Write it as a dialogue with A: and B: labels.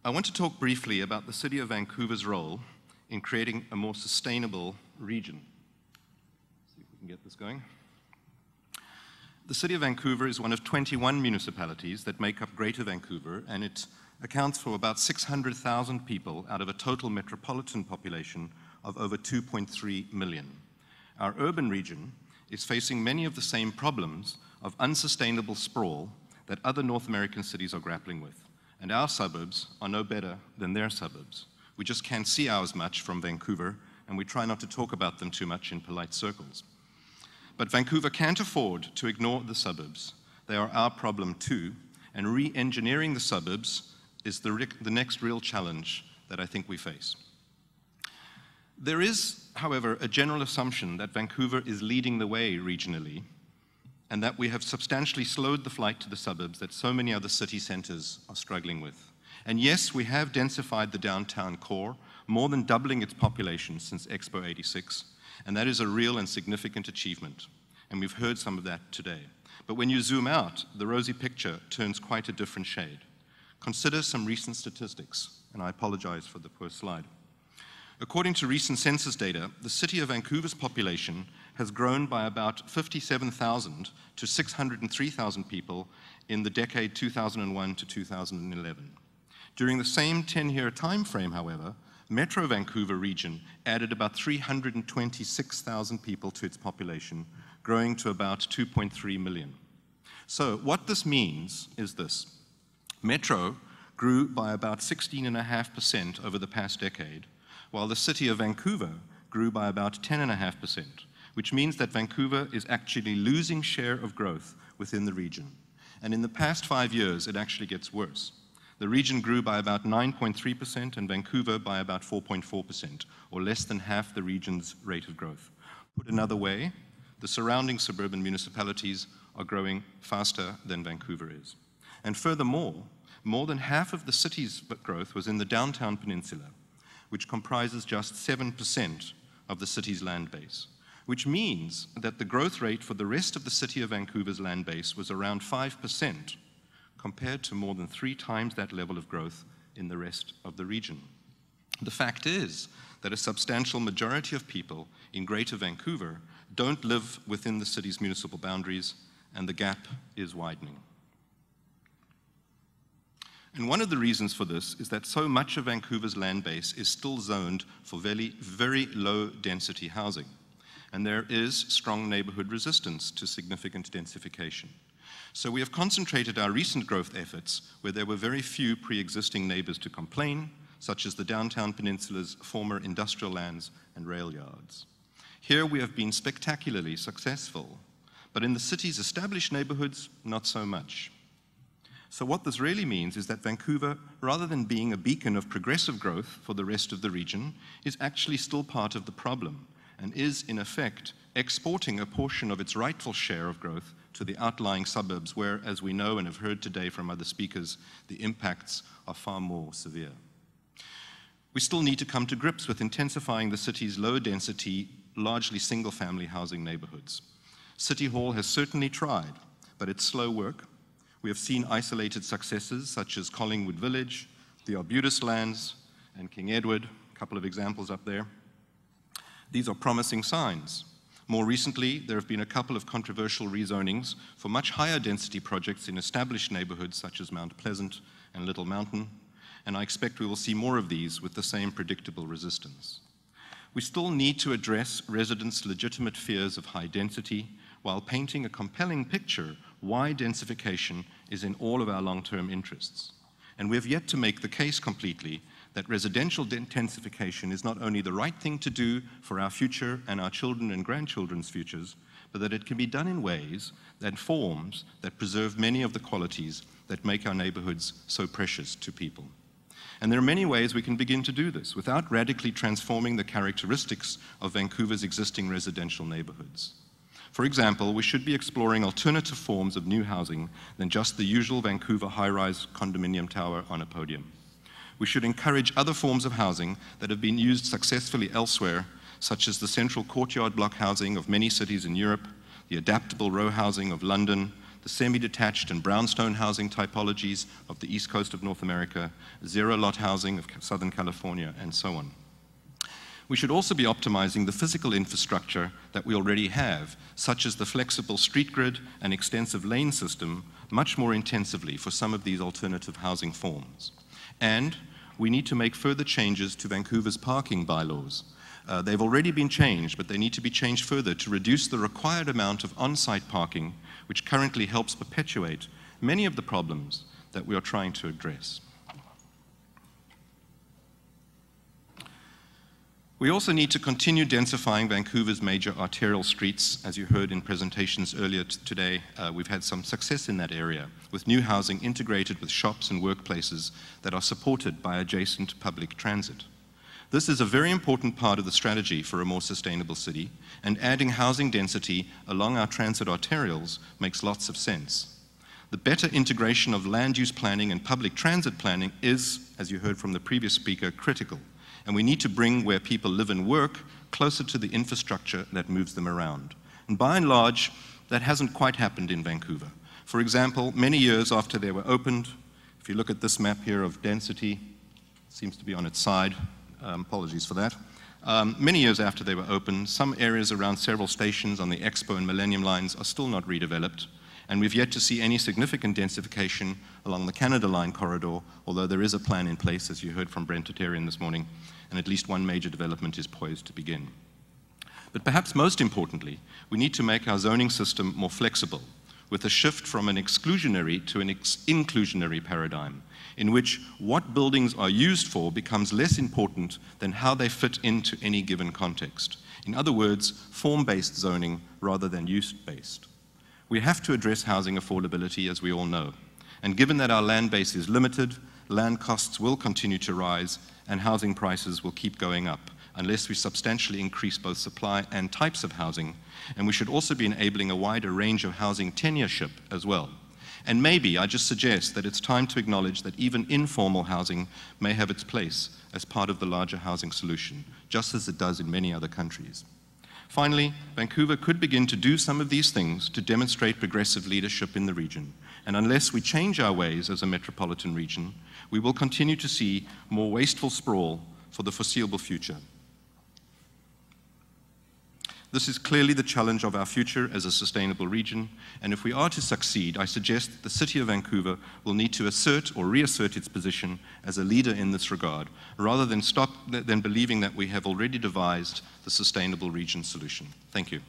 A: I want to talk briefly about the City of Vancouver's role in creating a more sustainable region. Let's see if we can get this going. The City of Vancouver is one of 21 municipalities that make up Greater Vancouver, and it accounts for about 600,000 people out of a total metropolitan population of over 2.3 million. Our urban region is facing many of the same problems of unsustainable sprawl that other North American cities are grappling with. And our suburbs are no better than their suburbs. We just can't see ours much from Vancouver, and we try not to talk about them too much in polite circles. But Vancouver can't afford to ignore the suburbs. They are our problem too, and re-engineering the suburbs is the next real challenge that I think we face. There is, however, a general assumption that Vancouver is leading the way regionally, and that we have substantially slowed the flight to the suburbs that so many other city centers are struggling with. And yes, we have densified the downtown core, more than doubling its population since Expo 86, and that is a real and significant achievement, and we've heard some of that today. But when you zoom out, the rosy picture turns quite a different shade. Consider some recent statistics, and I apologize for the poor slide. According to recent census data, the City of Vancouver's population has grown by about 57,000 to 603,000 people in the decade 2001 to 2011. During the same 10-year time frame, however, Metro Vancouver region added about 326,000 people to its population, growing to about 2.3 million. So what this means is this. Metro grew by about 16.5% over the past decade, while the City of Vancouver grew by about 10.5%, which means that Vancouver is actually losing share of growth within the region. And in the past 5 years, it actually gets worse. The region grew by about 9.3% and Vancouver by about 4.4%, or less than half the region's rate of growth. Put another way, the surrounding suburban municipalities are growing faster than Vancouver is. And furthermore, more than half of the city's growth was in the downtown peninsula, which comprises just 7% of the city's land base, which means that the growth rate for the rest of the City of Vancouver's land base was around 5%, compared to more than 3 times that level of growth in the rest of the region. The fact is that a substantial majority of people in Greater Vancouver don't live within the city's municipal boundaries, and the gap is widening. And one of the reasons for this is that so much of Vancouver's land base is still zoned for very, very low density housing. And there is strong neighborhood resistance to significant densification. So we have concentrated our recent growth efforts where there were very few pre-existing neighbors to complain, such as the downtown peninsula's former industrial lands and rail yards. Here we have been spectacularly successful, but in the city's established neighborhoods, not so much. So what this really means is that Vancouver, rather than being a beacon of progressive growth for the rest of the region, is actually still part of the problem and is, in effect, exporting a portion of its rightful share of growth to the outlying suburbs where, as we know and have heard today from other speakers, the impacts are far more severe. We still need to come to grips with intensifying the city's low-density, largely single-family housing neighborhoods. City Hall has certainly tried, but it's slow work. We have seen isolated successes such as Collingwood Village, the Arbutus Lands, and King Edward, a couple of examples up there. These are promising signs. More recently, there have been a couple of controversial rezonings for much higher density projects in established neighborhoods such as Mount Pleasant and Little Mountain, and I expect we will see more of these with the same predictable resistance. We still need to address residents' legitimate fears of high density while painting a compelling picture why densification is in all of our long-term interests. And we have yet to make the case completely that residential densification is not only the right thing to do for our future and our children and grandchildren's futures, but that it can be done in ways and forms that preserve many of the qualities that make our neighborhoods so precious to people. And there are many ways we can begin to do this without radically transforming the characteristics of Vancouver's existing residential neighborhoods. For example, we should be exploring alternative forms of new housing than just the usual Vancouver high-rise condominium tower on a podium. We should encourage other forms of housing that have been used successfully elsewhere, such as the central courtyard block housing of many cities in Europe, the adaptable row housing of London, the semi-detached and brownstone housing typologies of the east coast of North America, zero-lot housing of Southern California, and so on. We should also be optimizing the physical infrastructure that we already have, such as the flexible street grid and extensive lane system, much more intensively for some of these alternative housing forms. And we need to make further changes to Vancouver's parking bylaws. They've already been changed, but they need to be changed further to reduce the required amount of on-site parking, which currently helps perpetuate many of the problems that we are trying to address. We also need to continue densifying Vancouver's major arterial streets. As you heard in presentations earlier today, we've had some success in that area, with new housing integrated with shops and workplaces that are supported by adjacent public transit. This is a very important part of the strategy for a more sustainable city, and adding housing density along our transit arterials makes lots of sense. The better integration of land use planning and public transit planning is, as you heard from the previous speaker, critical. And we need to bring where people live and work closer to the infrastructure that moves them around. And by and large, that hasn't quite happened in Vancouver. For example, many years after they were opened, if you look at this map here of density, it seems to be on its side, apologies for that. Many years after they were opened, some areas around several stations on the Expo and Millennium lines are still not redeveloped, and we've yet to see any significant densification along the Canada Line corridor, although there is a plan in place, as you heard from Brent Tatarian this morning, and at least one major development is poised to begin. But perhaps most importantly, we need to make our zoning system more flexible, with a shift from an exclusionary to an inclusionary paradigm, in which what buildings are used for becomes less important than how they fit into any given context. In other words, form-based zoning rather than use-based. We have to address housing affordability, as we all know. And given that our land base is limited, land costs will continue to rise and housing prices will keep going up unless we substantially increase both supply and types of housing. And we should also be enabling a wider range of housing tenureship as well. And maybe I just suggest that it's time to acknowledge that even informal housing may have its place as part of the larger housing solution, just as it does in many other countries. Finally, Vancouver could begin to do some of these things to demonstrate progressive leadership in the region. And unless we change our ways as a metropolitan region, we will continue to see more wasteful sprawl for the foreseeable future. This is clearly the challenge of our future as a sustainable region, and if we are to succeed, I suggest that the City of Vancouver will need to assert or reassert its position as a leader in this regard, rather than believing that we have already devised the sustainable region solution. Thank you.